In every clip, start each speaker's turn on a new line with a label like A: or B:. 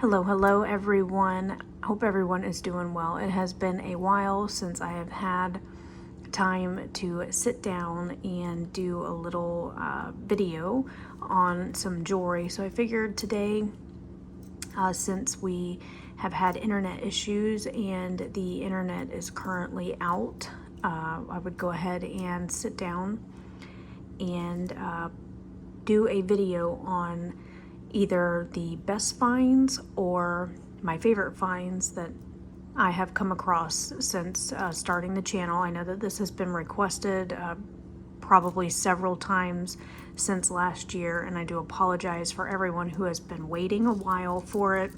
A: Hello everyone. Hope everyone is doing well. It has been a while since I have had time to sit down and do a little video on some jewelry. So I figured today, since we have had internet issues and the internet is currently out, I would go ahead and sit down and do a video on either the best finds or my favorite finds that I have come across since starting the channel. I know that this has been requested probably several times since last year, and I do apologize for everyone who has been waiting a while for it.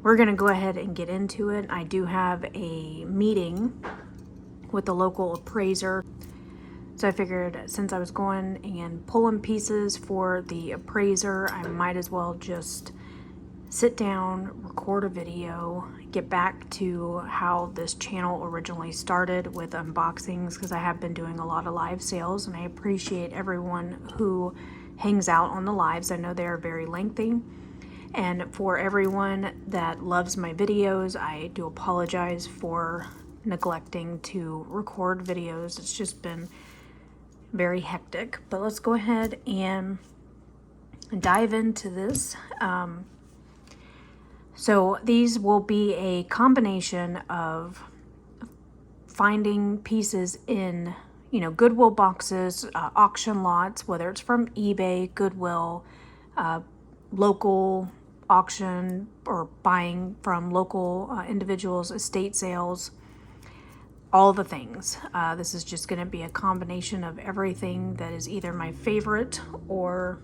A: We're going to go ahead and get into it. I do have a meeting with the local appraiser. So I figured since I was going and pulling pieces for the appraiser, I might as well just sit down, record a video, get back to how this channel originally started with unboxings, because I have been doing a lot of live sales and I appreciate everyone who hangs out on the lives. I know they are very lengthy. And for everyone that loves my videos, I do apologize for neglecting to record videos. It's just been very hectic, but let's go ahead and dive into this. So these will be a combination of finding pieces in, Goodwill boxes, auction lots, whether it's from eBay, Goodwill, local auction, or buying from local individuals, estate sales, all the things. This is just going to be a combination of everything that is either my favorite or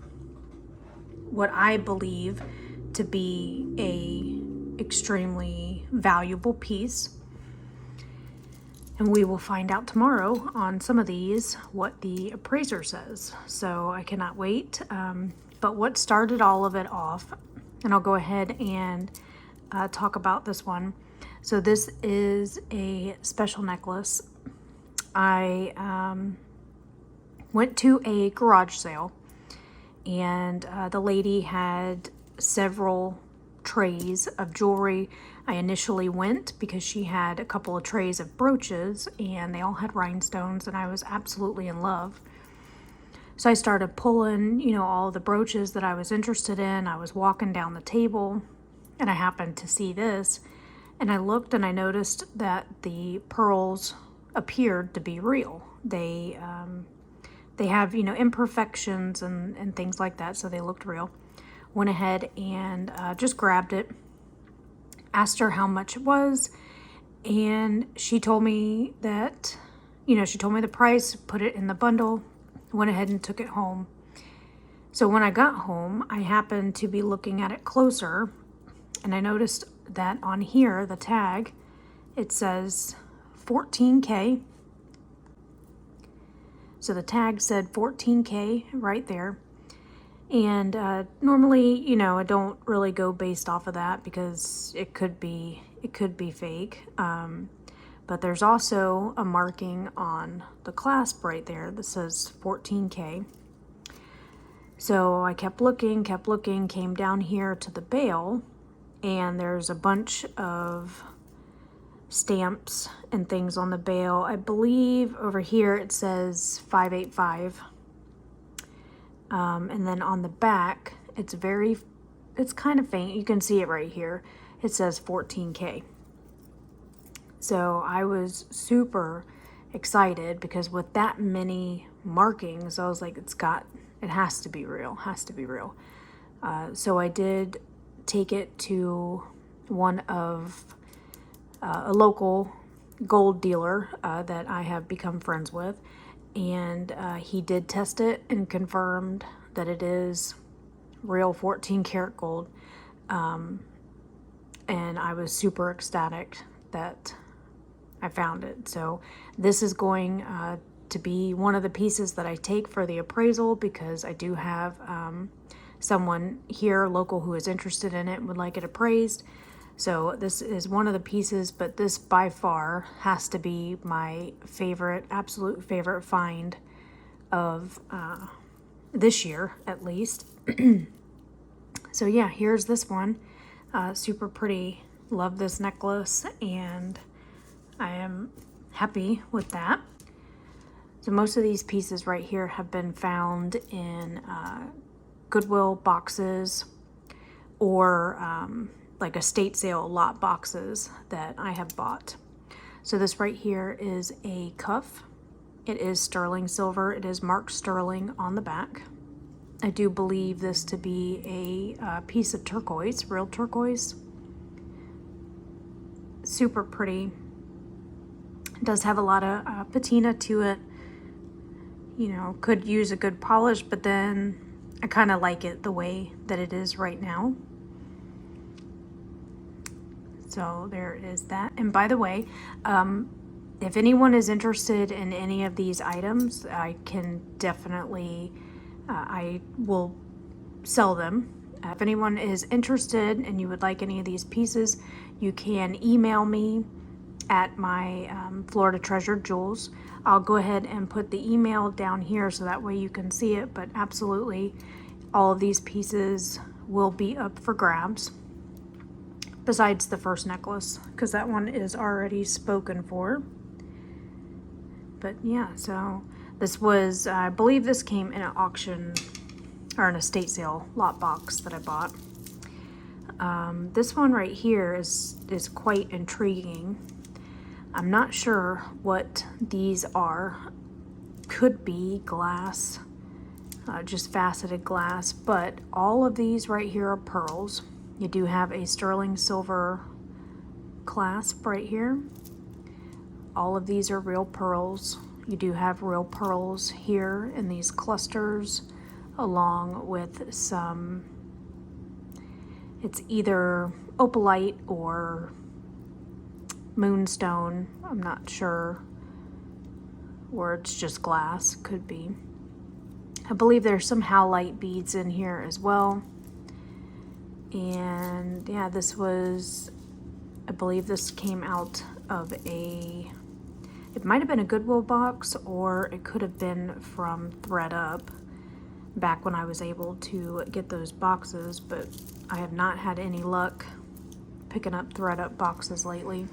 A: what I believe to be a extremely valuable piece. And we will find out tomorrow on some of these what the appraiser says. So I cannot wait. But what started all of it off, and I'll go ahead and talk about this one. So this is a special necklace. I went to a garage sale, and the lady had several trays of jewelry. I initially went because she had a couple of trays of brooches and they all had rhinestones, and I was absolutely in love. So I started pulling, all the brooches that I was interested in. I was walking down the table and I happened to see this. And I looked and I noticed that the pearls appeared to be real. They have, imperfections and things like that, so they looked real. Went ahead and just grabbed it, asked her how much it was, and she told me that, she told me the price, put it in the bundle, went ahead and took it home. So when I got home, I happened to be looking at it closer, and I noticed that on here, the tag, it says 14K. So the tag said 14K right there. And normally, I don't really go based off of that because it could be fake. But there's also a marking on the clasp right there that says 14K. So I kept looking, came down here to the bail, and there's a bunch of stamps and things on the bail. I believe over here it says 585. And then on the back, it's kind of faint. You can see it right here. It says 14K. So I was super excited because with that many markings, I was like, it has to be real, So I did take it to one of a local gold dealer that I have become friends with, and he did test it and confirmed that it is real 14 karat gold, and I was super ecstatic that I found it. So this is going to be one of the pieces that I take for the appraisal, because I do have someone here local who is interested in it and would like it appraised. So this is one of the pieces, but this by far has to be my favorite, absolute favorite find of this year, at least. So yeah, here's this one. Super pretty. Love this necklace, and I am happy with that. So most of these pieces right here have been found in Goodwill boxes or like estate sale lot boxes that I have bought. So this right here is a cuff. It is sterling silver. It is marked sterling on the back. I do believe this to be a piece of turquoise, real turquoise. Super pretty. It does have a lot of patina to it. You know, could use a good polish, but then I kind of like it the way that it is right now. So there is that. And by the way, if anyone is interested in any of these items, I can definitely, I will sell them. If anyone is interested and you would like any of these pieces, you can email me at my Florida Treasure Jewels. I'll go ahead and put the email down here so that way you can see it, but absolutely all of these pieces will be up for grabs. Besides the first necklace, because that one is already spoken for. But yeah, so this was, I believe this came in an auction or an estate sale lot box that I bought. This one right here is quite intriguing. I'm not sure what these are. Could be glass, just faceted glass, but all of these right here are pearls. You do have a sterling silver clasp right here. All of these are real pearls. You do have real pearls here in these clusters, along with some, it's either opalite or moonstone. I'm not sure. Or it's just glass, could be. I believe there's some howlite beads in here as well. And yeah, this was, I believe this came out of a, it might have been a Goodwill box, or it could have been from ThredUp back when I was able to get those boxes, but I have not had any luck picking up ThredUp boxes lately.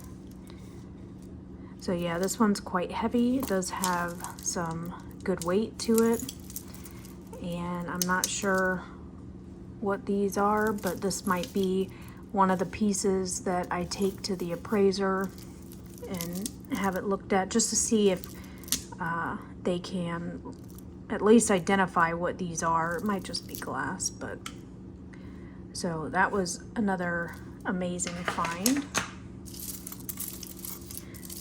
A: So yeah, this one's quite heavy. It does have some good weight to it, and I'm not sure what these are, but this might be one of the pieces that I take to the appraiser and have it looked at just to see if they can at least identify what these are. It might just be glass, but so that was another amazing find.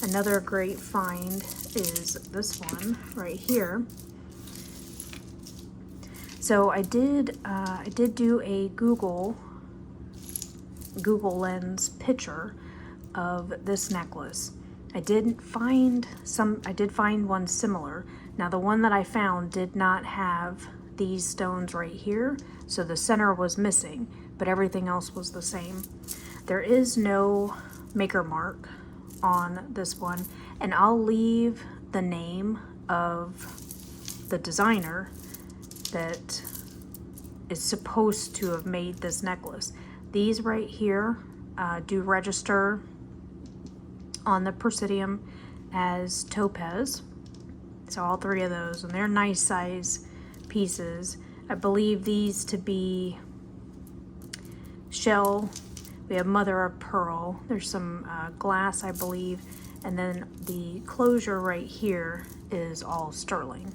A: Another great find is this one right here. So I did do a Google Lens picture of this necklace. I did find one similar. Now the one that I found did not have these stones right here, so the center was missing, but everything else was the same. There is no maker mark on this one, and I'll leave the name of the designer that is supposed to have made this necklace. These right here do register on the Presidium as topaz. So all three of those, and they're nice size pieces. I believe these to be shell. We have mother of pearl. There's some glass, I believe, and then the closure right here is all sterling.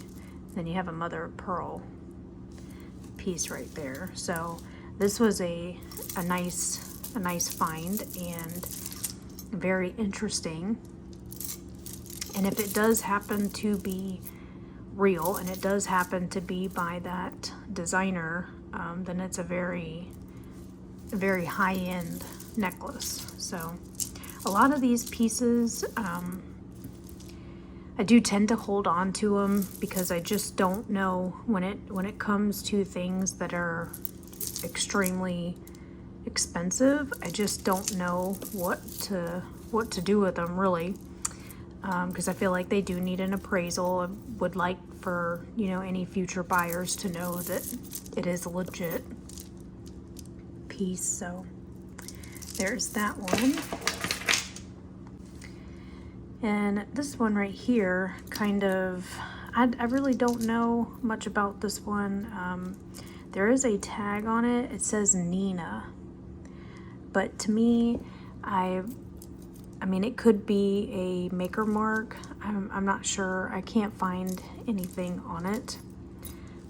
A: Then you have a mother of pearl piece right there. So this was a nice find and very interesting. And if it does happen to be real, and it does happen to be by that designer, then it's a very high-end necklace. So a lot of these pieces, I do tend to hold on to them because I just don't know when it comes to things that are extremely expensive. I just don't know what to do with them, really, because I feel like they do need an appraisal. I would like for any future buyers to know that it is a legit piece. So there's that one. And this one right here, kind of, I really don't know much about this one. There is a tag on it. It says Nina. But to me, I mean, it could be a maker mark. I'm not sure. I can't find anything on it.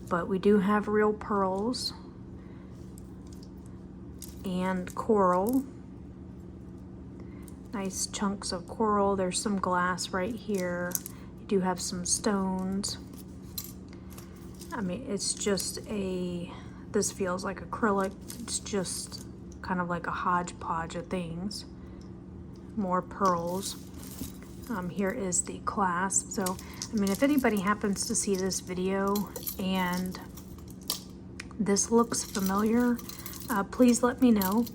A: But we do have real pearls and coral. Nice chunks of coral. There's some glass right here. You do have some stones. I mean, it's just this feels like acrylic. It's just kind of like a hodgepodge of things. More pearls. Here is the clasp. So, I mean, if anybody happens to see this video and this looks familiar, please let me know.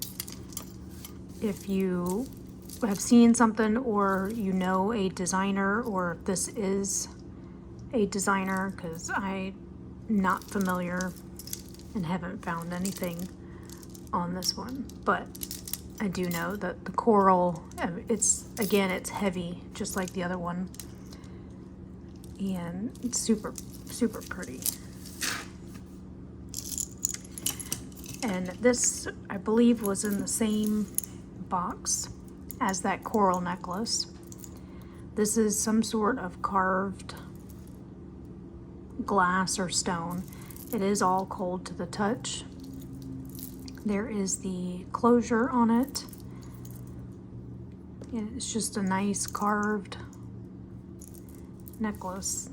A: If you have seen something, or you know a designer, or if this is a designer, because I'm not familiar and haven't found anything on this one. But I do know that the coral, it's heavy, just like the other one, and it's super, super pretty. And this, I believe, was in the same box as that coral necklace. This is some sort of carved glass or stone. It is all cold to the touch. There is the closure on it. And it's just a nice carved necklace.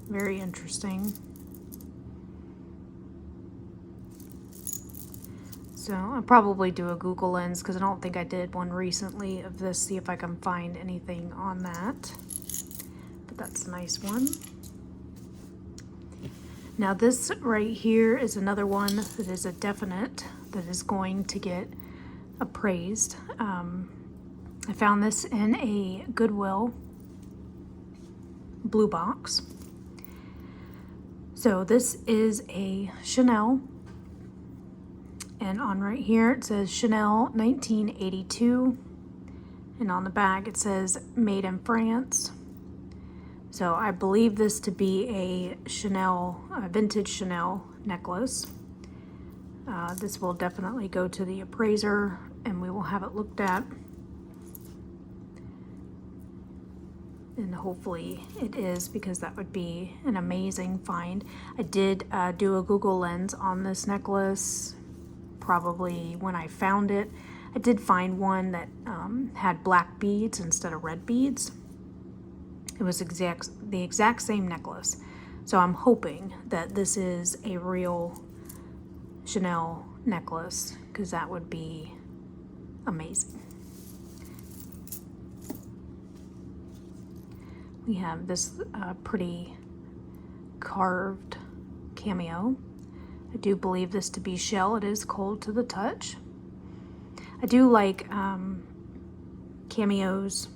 A: Very interesting. So I'll probably do a Google Lens, because I don't think I did one recently of this, see if I can find anything on that. But that's a nice one. Now this right here is another one that is a definite, that is going to get appraised. I found this in a Goodwill blue box. So this is a Chanel. And on right here it says Chanel 1982, and on the back it says made in France. So I believe this to be a Chanel, a vintage Chanel necklace. This will definitely go to the appraiser, and we will have it looked at. And hopefully it is, because that would be an amazing find. I did do a Google Lens on this necklace. Probably when I found it. I did find one that had black beads instead of red beads. It was the exact same necklace. So I'm hoping that this is a real Chanel necklace, because that would be amazing. We have this pretty carved cameo. I do believe this to be shell. It is cold to the touch. I do like cameos,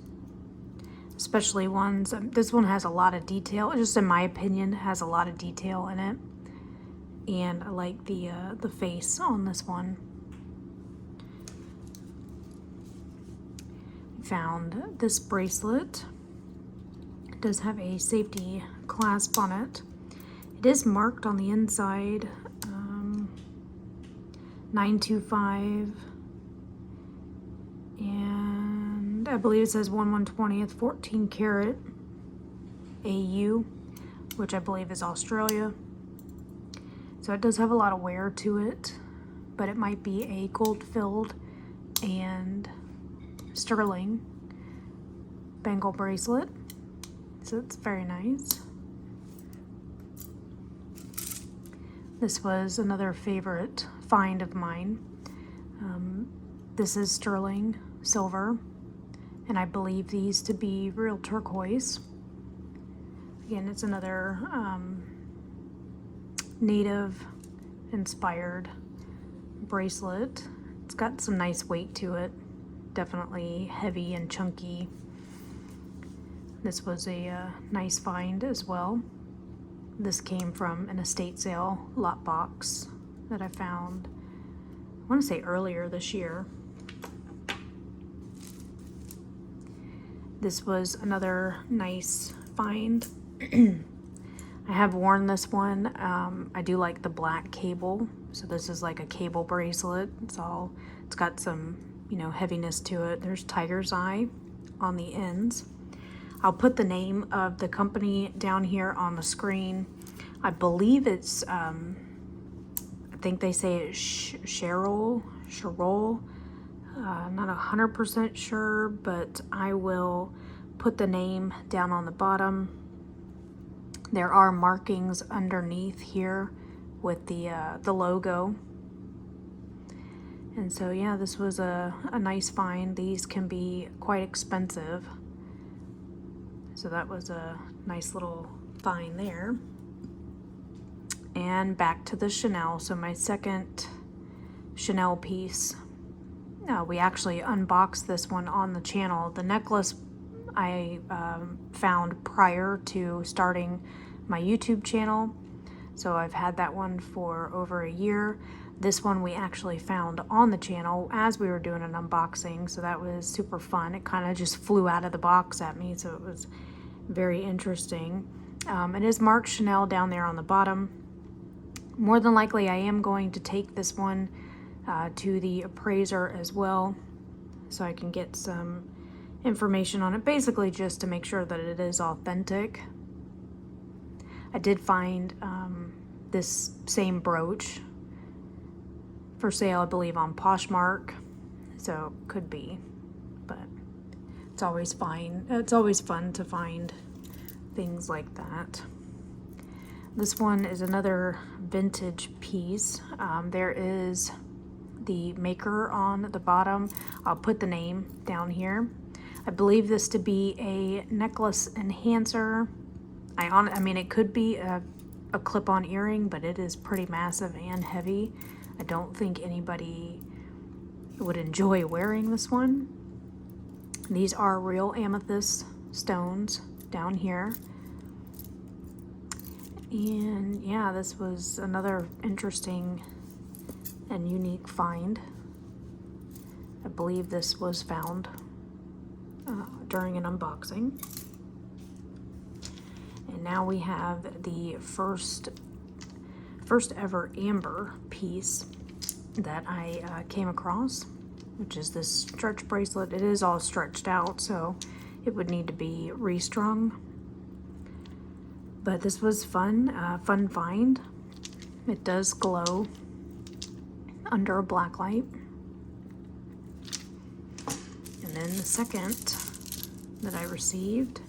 A: especially ones. This one has a lot of detail. Just in my opinion, has a lot of detail in it. And I like the face on this one. Found this bracelet. It does have a safety clasp on it. It is marked on the inside. 925, and I believe it says 1/120th 14 karat AU, which I believe is Australia. So it does have a lot of wear to it, but it might be a gold filled and sterling bangle bracelet. So it's very nice. This was another favorite find of mine. This is sterling silver, and I believe these to be real turquoise. Again, it's another native inspired bracelet. It's got some nice weight to it, definitely heavy and chunky. This was a nice find as well. This came from an estate sale lot box that I found, I want to say earlier this year. This was another nice find. I have worn this one. I do like the black cable. So this is like a cable bracelet. It's got some, heaviness to it. There's tiger's eye on the ends. I'll put the name of the company down here on the screen. I believe it's, I think they say it's Cheryl. Not 100% sure, but I will put the name down on the bottom. There are markings underneath here with the logo. And so yeah, this was a nice find. These can be quite expensive. So that was a nice little find there. And back to the Chanel. So my second Chanel piece. We actually unboxed this one on the channel. The necklace I found prior to starting my YouTube channel. So I've had that one for over a year. This one we actually found on the channel as we were doing an unboxing. So that was super fun. It kind of just flew out of the box at me. So it was very interesting. It is marked Chanel down there on the bottom. More than likely I am going to take this one to the appraiser as well, so I can get some information on it, basically just to make sure that it is authentic. I did find this same brooch for sale, I believe, on Poshmark, so could be, but it's always fine. It's always fun to find things like that. This one is another vintage piece. There is the maker on the bottom. I'll put the name down here. I believe this to be a necklace enhancer. I mean, it could be a clip-on earring, but it is pretty massive and heavy. I don't think anybody would enjoy wearing this one. These are real amethyst stones down here. And yeah, this was another interesting and unique find. I believe this was found during an unboxing. And now we have the first ever amber piece that I came across, which is this stretch bracelet. It is all stretched out, so it would need to be restrung. But this was fun find. It does glow under a black light. And then the second that I received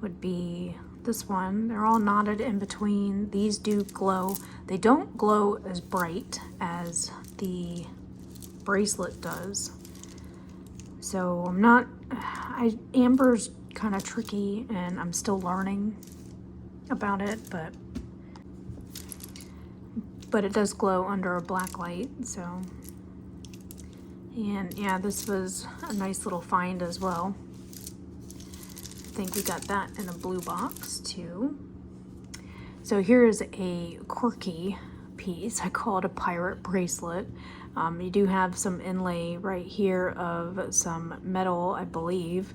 A: would be this one. They're all knotted in between. These do glow. They don't glow as bright as the bracelet does. So amber's kind of tricky and I'm still learning about it, but it does glow under a black light. So, and yeah, this was a nice little find as well. I think we got that in a blue box too. So here is a quirky piece. I call it a pirate bracelet. You do have some inlay right here of some metal, I believe,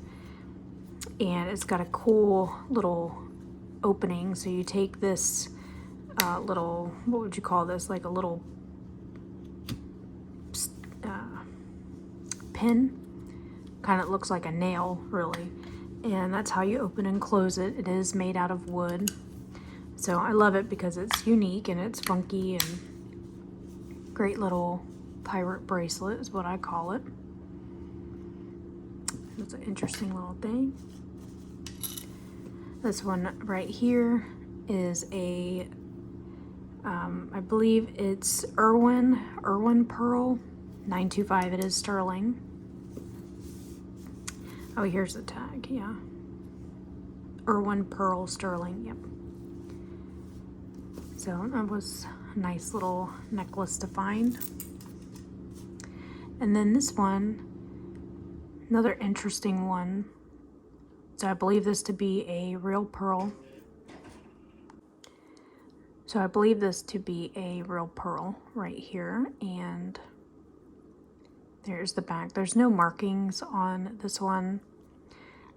A: and it's got a cool little opening. So you take this little, what would you call this, like a little pin, kind of looks like a nail really, and that's how you open and close it. It is made out of wood, so I love it because it's unique and it's funky, and great little pirate bracelet is what I call it. It's an interesting little thing. This one right here is a I believe it's Irwin Pearl 925. It is sterling. Oh, here's the tag. Yeah, Irwin Pearl sterling. Yep. So that was a nice little necklace to find. And then this one, another interesting one. So I believe this to be a real pearl. So I believe this to be a real pearl right here, and there's the back. There's no markings on this one.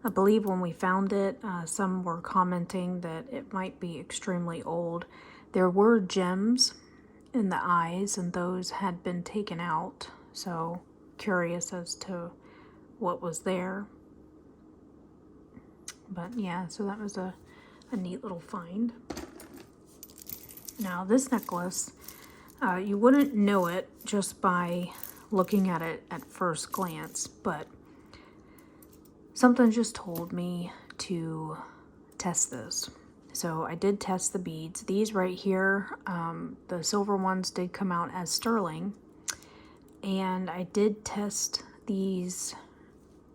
A: I believe when we found it, some were commenting that it might be extremely old. There were gems in the eyes, and those had been taken out. So curious as to what was there. But yeah, so that was a neat little find. Now this necklace, you wouldn't know it just by looking at it at first glance, but something just told me to test this. So I did test the beads. These right here, the silver ones did come out as sterling. And I did test these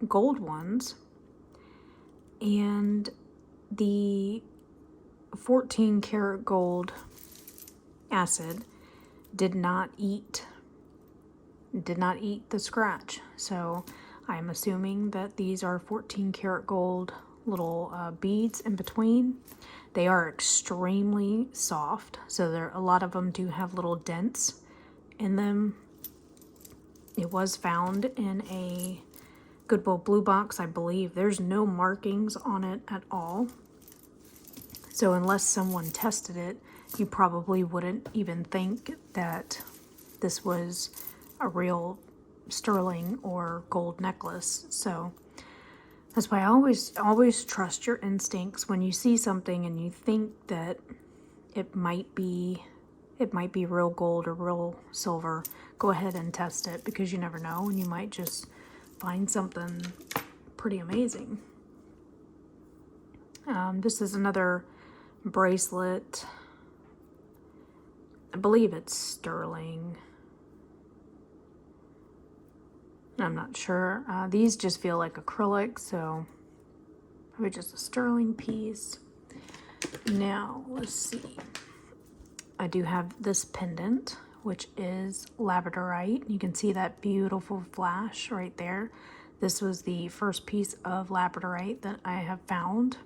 A: gold ones. And the 14 karat gold acid did not eat the scratch. So I'm assuming that these are 14 karat gold little beads in between. They are extremely soft, so a lot of them do have little dents in them. It was found in a Goodwill blue box, I believe. There's no markings on it at all. So unless someone tested it, you probably wouldn't even think that this was a real sterling or gold necklace. So that's why I always trust your instincts when you see something and you think that it might be real gold or real silver. Go ahead and test it, because you never know, and you might just find something pretty amazing. This is another bracelet. I believe it's sterling. I'm not sure. These just feel like acrylic, so probably just a sterling piece. Now, let's see. I do have this pendant, which is labradorite. You can see that beautiful flash right there. This was the first piece of labradorite that I have found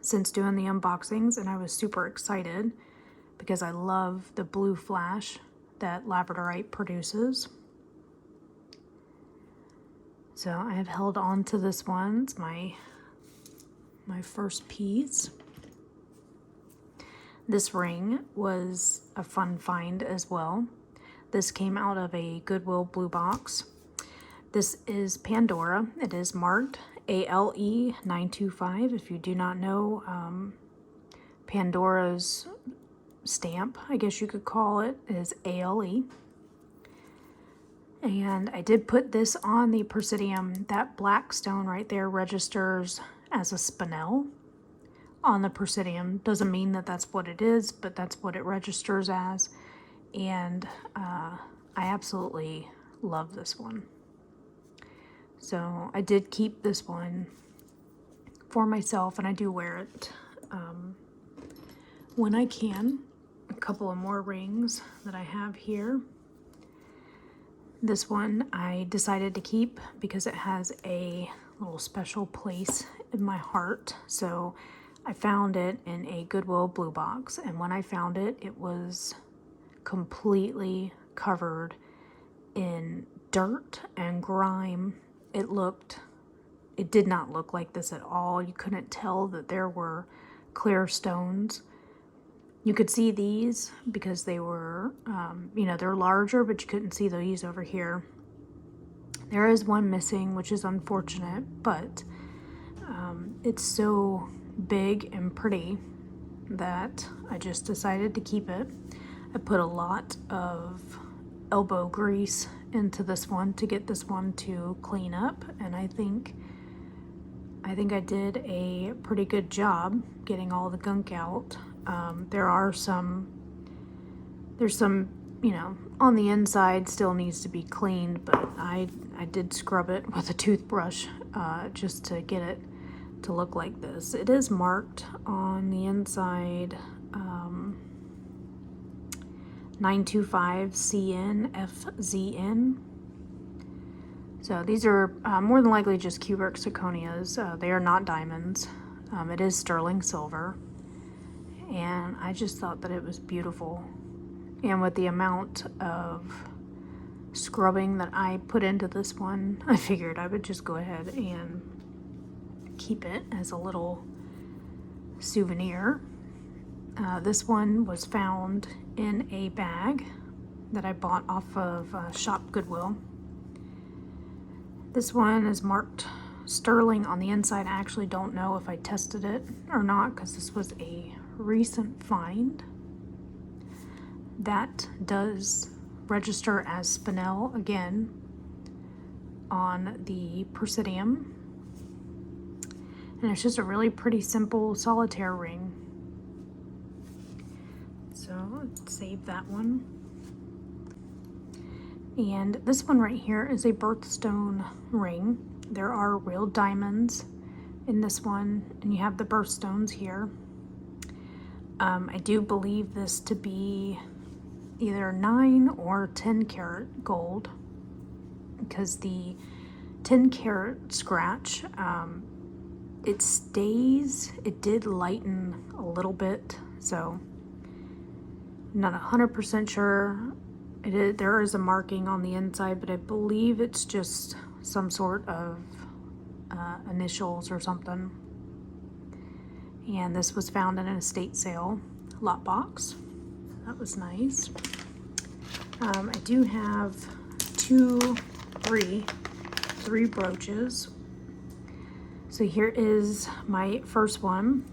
A: since doing the unboxings, and I was super excited because I love the blue flash that labradorite produces. So I have held on to this one. It's my first piece. This ring was a fun find as well. This came out of a Goodwill blue box. This is Pandora. It is marked ALE 925. If you do not know, Pandora's stamp, I guess you could call it, is ALE. And I did put this on the Presidium. That black stone right there registers as a spinel on the Presidium. Doesn't mean that that's what it is, but that's what it registers as. And I absolutely love this one. So I did keep this one for myself, and I do wear it when I can. A couple of more rings that I have here. This one I decided to keep because it has a little special place in my heart. So I found it in a Goodwill blue box, and when I found it, it was completely covered in dirt and grime. It did not look like this at all. You couldn't tell that there were clear stones. You could see these because they were, they're larger, but you couldn't see these over here. There is one missing, which is unfortunate, but it's so big and pretty that I just decided to keep it. I put a lot of elbow grease into this one to get this one to clean up, and I think I did a pretty good job getting all the gunk out. There's some, on the inside still needs to be cleaned, but I did scrub it with a toothbrush just to get it to look like this. It is marked on the inside 925 CNFZN. So these are more than likely just cubic zirconias. They are not diamonds. It is sterling silver. And I just thought that it was beautiful. And with the amount of scrubbing that I put into this one, I figured I would just go ahead and keep it as a little souvenir. This one was found in a bag that I bought off of Shop Goodwill. This one is marked sterling on the inside. I actually don't know if I tested it or not because this was a recent find. That does register as spinel again on the Presidium. And it's just a really pretty simple solitaire ring. So let's save that one. And this one right here is a birthstone ring. There are real diamonds in this one, and you have the birthstones here. I do believe this to be either 9 or 10 karat gold, because the 10 karat scratch, it stays, it did lighten a little bit, so I'm not 100% sure. There is a marking on the inside, but I believe it's just some sort of initials or something. And this was found in an estate sale lot box. That was nice. I do have three brooches. So here is my first one.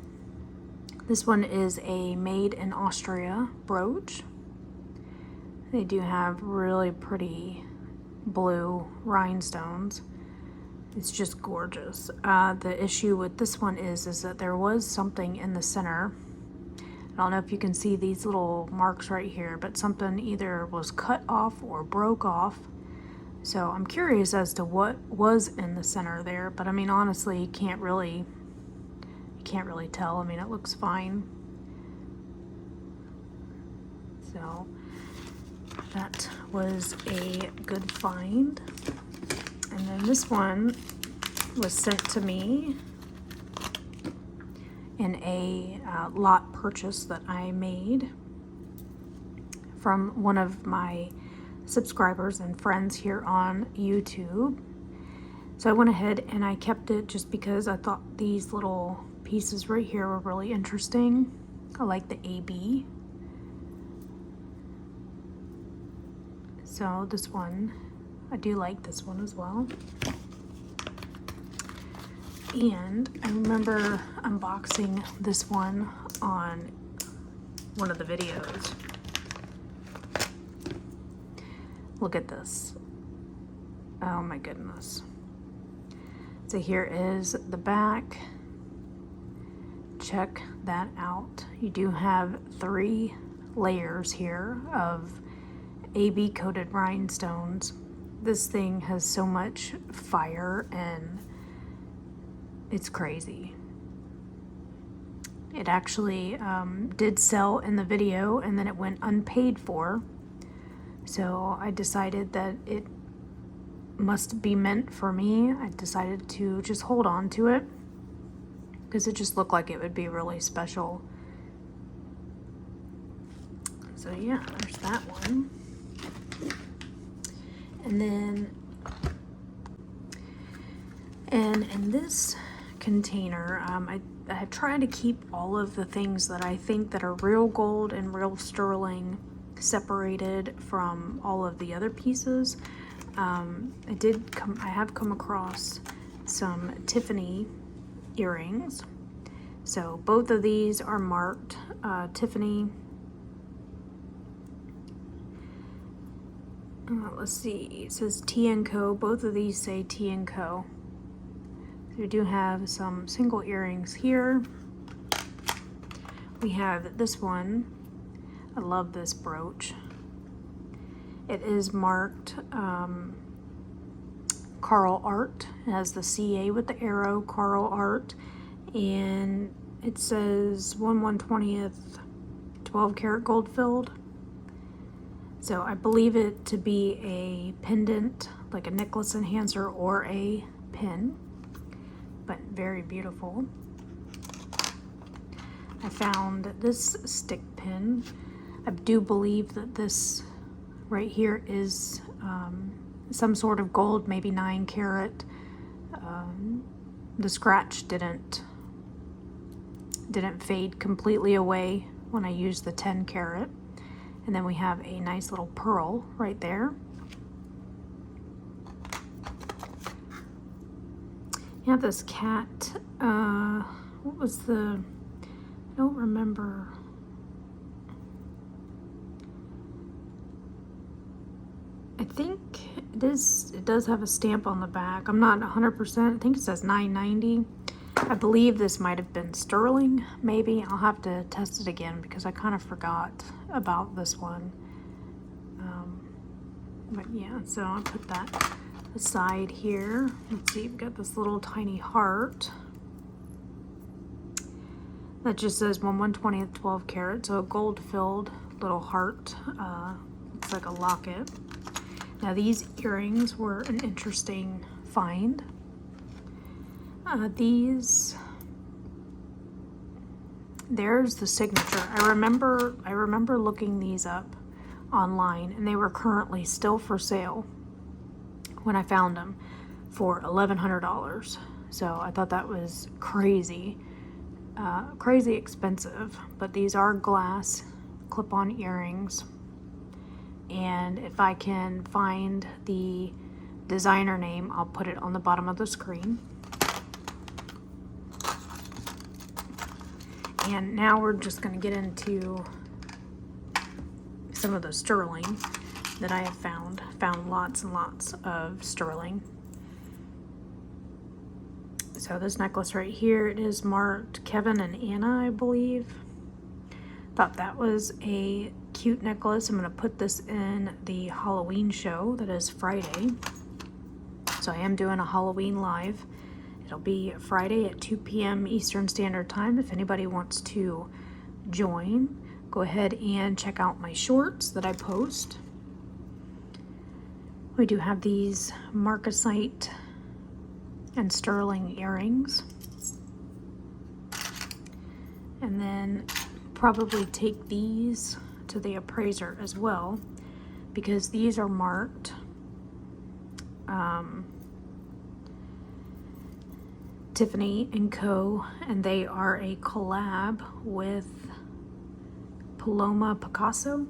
A: This one is a made in Austria brooch. They do have really pretty blue rhinestones. It's just gorgeous. The issue with this one is that there was something in the center. I don't know if you can see these little marks right here, but something either was cut off or broke off. So I'm curious as to what was in the center there, but I mean, honestly, you can't really tell. I mean, it looks fine. So that was a good find. And then this one was sent to me in a lot purchase that I made from one of my subscribers and friends here on YouTube. So I went ahead and I kept it just because I thought these little pieces right here were really interesting. I like the AB. So this one, I do like this one as well. And I remember unboxing this one on one of the videos. Look at this. Oh my goodness. So here is the back. Check that out. You do have 3 layers here of AB coated rhinestones. This thing has so much fire and it's crazy. It actually did sell in the video and then it went unpaid for. So I decided that it must be meant for me. I decided to just hold on to it because it just looked like it would be really special. So yeah, there's that one. And then, and in this container, I have tried to keep all of the things that I think that are real gold and real sterling separated from all of the other pieces. I have come across some Tiffany earrings. So both of these are marked Tiffany. Let's see, it says T & Co. Both of these say T & Co. So we do have some single earrings here. We have this one. I love this brooch. It is marked Carl Art. It has the CA with the arrow, Carl Art, and it says 1/120th 12 karat gold filled. So I believe it to be a pendant, like a necklace enhancer or a pin, but very beautiful. I found this stick pin. I do believe that this right here is some sort of gold, maybe 9 karat, the scratch didn't fade completely away when I used the 10 carat. And then we have a nice little pearl right there. You have this cat, what was the, I don't remember. I think it does have a stamp on the back. I'm not 100%, I think it says $9.90. I believe this might have been sterling, maybe. I'll have to test it again because I kind of forgot about this one. But yeah, so I'll put that aside here. Let's see, we've got this little tiny heart that just says 1/120th 12 karat, so a gold filled little heart. Looks like a locket. Now these earrings were an interesting find. There's the signature. I remember looking these up online, and they were currently still for sale when I found them for $1,100. So I thought that was crazy expensive. But these are glass clip-on earrings, and if I can find the designer name, I'll put it on the bottom of the screen. And now we're just going to get into some of the sterling that I have found. Found lots and lots of sterling. So this necklace right here, it is marked Kevin and Anna, I believe. Thought that was a cute necklace. I'm going to put this in the Halloween show that is Friday. So I am doing a Halloween live. It'll be Friday at 2 p.m. Eastern Standard Time. If anybody wants to join, go ahead and check out my shorts that I post. We do have these marcasite and sterling earrings. And then probably take these to the appraiser as well, because these are marked Tiffany & Co., and they are a collab with Paloma Picasso.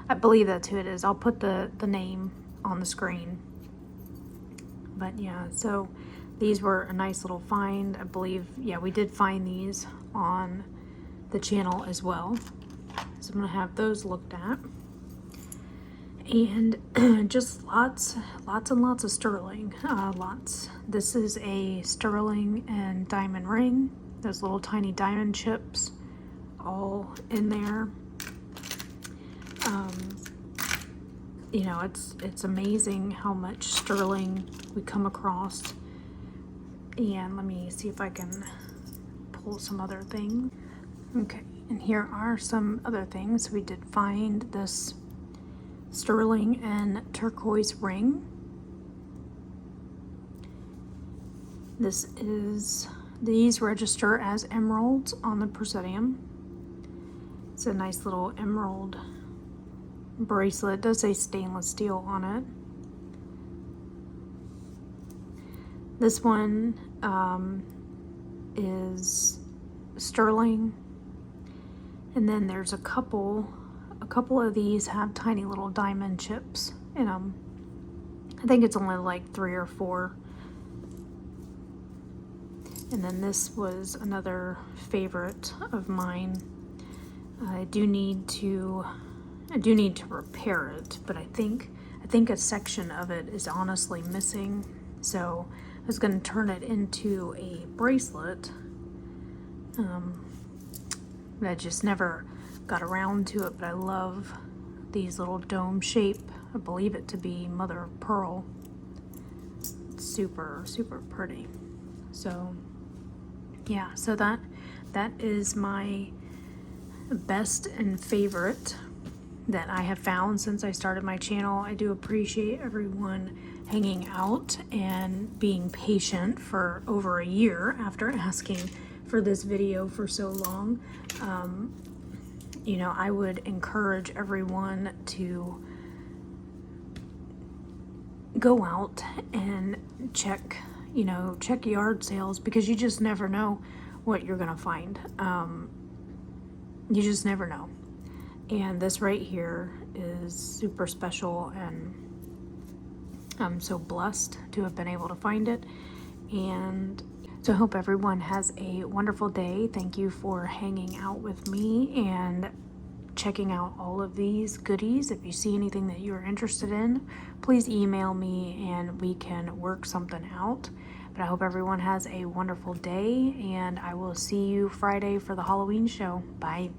A: I believe that's who it is. I'll put the name on the screen. But yeah, so these were a nice little find. I believe, yeah, we did find these on the channel as well. So I'm gonna have those looked at. And just lots and lots of sterling, lots. This is a sterling and diamond ring. There's little tiny diamond chips all in there. You know, it's amazing how much sterling we come across. And let me see if I can pull some other things. Okay, and here are some other things. We did find this sterling and turquoise ring. These register as emeralds on the proscenium. It's a nice little emerald bracelet. It does say stainless steel on it. This one is sterling, and then there's a couple of these have tiny little diamond chips in them. I think it's only like 3 or 4. And then this was another favorite of mine. I do need to repair it, but I think a section of it is honestly missing. So I was going to turn it into a bracelet. I just never got around to it, but I love these little dome shape. I believe it to be mother of pearl. It's super pretty. So yeah, so that is my best and favorite that I have found since I started my channel. I do appreciate everyone hanging out and being patient for over a year after asking for this video for so long. You know, I would encourage everyone to go out and check, check yard sales, because you just never know what you're gonna find. You just never know. And this right here is super special, and I'm so blessed to have been able to find it. And so I hope everyone has a wonderful day. Thank you for hanging out with me and checking out all of these goodies. If you see anything that you're interested in, please email me and we can work something out. But I hope everyone has a wonderful day, and I will see you Friday for the Halloween show. Bye.